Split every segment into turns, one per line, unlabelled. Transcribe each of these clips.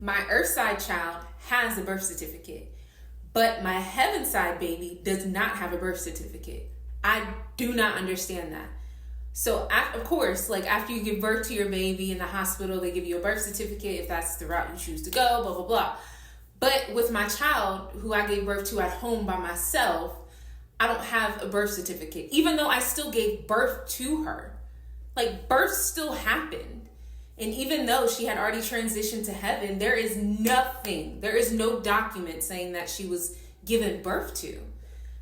My earthside child has a birth certificate, but my heavenside baby does not have a birth certificate. I do not understand that. So, of course, like after you give birth to your baby in the hospital, they give you a birth certificate if that's the route you choose to go, blah, blah, blah. But with my child, who I gave birth to at home by myself, I don't have a birth certificate, even though I still gave birth to her. Like, birth still happened. And even though she had already transitioned to heaven, there is no document saying that she was given birth to.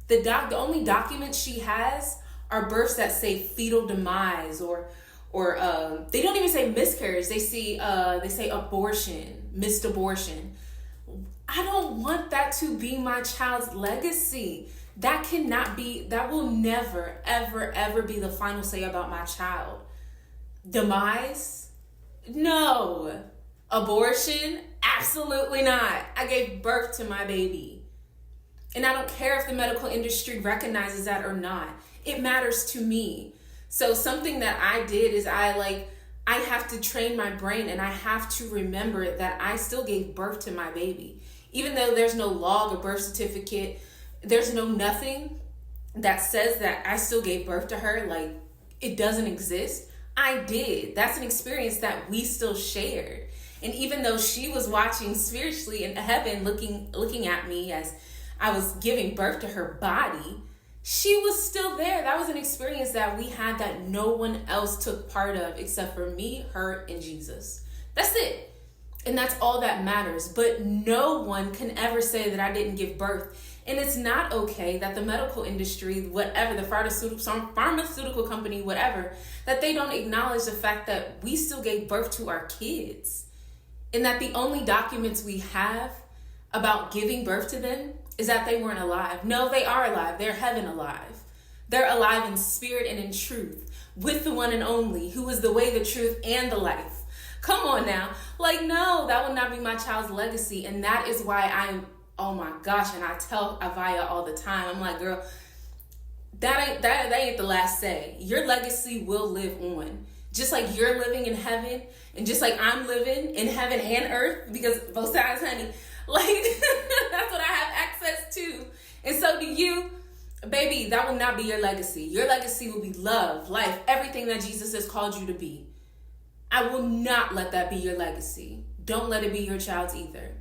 The only documents she has are births that say fetal demise or they don't even say miscarriage. They say abortion, missed abortion. I don't want that to be my child's legacy. That will never, ever, ever be the final say about my child. Demise? No. Abortion? Absolutely not. I gave birth to my baby. And I don't care if the medical industry recognizes that or not. It matters to me. So something that I did is I have to train my brain, and I have to remember that I still gave birth to my baby. Even though there's no log or birth certificate, there's nothing that says that I still gave birth to her. Like, it doesn't exist. I did. That's an experience that we still shared. And even though she was watching spiritually in heaven, looking at me as I was giving birth to her body, she was still there. That was an experience that we had that no one else took part of except for me, her, and Jesus. That's it. And that's all that matters. But no one can ever say that I didn't give birth. And it's not okay that the medical industry, whatever, the pharmaceutical company, whatever, that they don't acknowledge the fact that we still gave birth to our kids. And that the only documents we have about giving birth to them is that they weren't alive. No, they are alive. They're heaven alive. They're alive in spirit and in truth with the one and only who is the way, the truth, and the life. Come on now. Like, no, that will not be my child's legacy. And that is why oh my gosh, and I tell Avaya all the time, I'm like, girl, that ain't the last say. Your legacy will live on. Just like you're living in heaven, and just like I'm living in heaven and earth, because both sides, honey, like, that's what I have access to. And so do you. Baby, that will not be your legacy. Your legacy will be love, life, everything that Jesus has called you to be. I will not let that be your legacy. Don't let it be your child's either.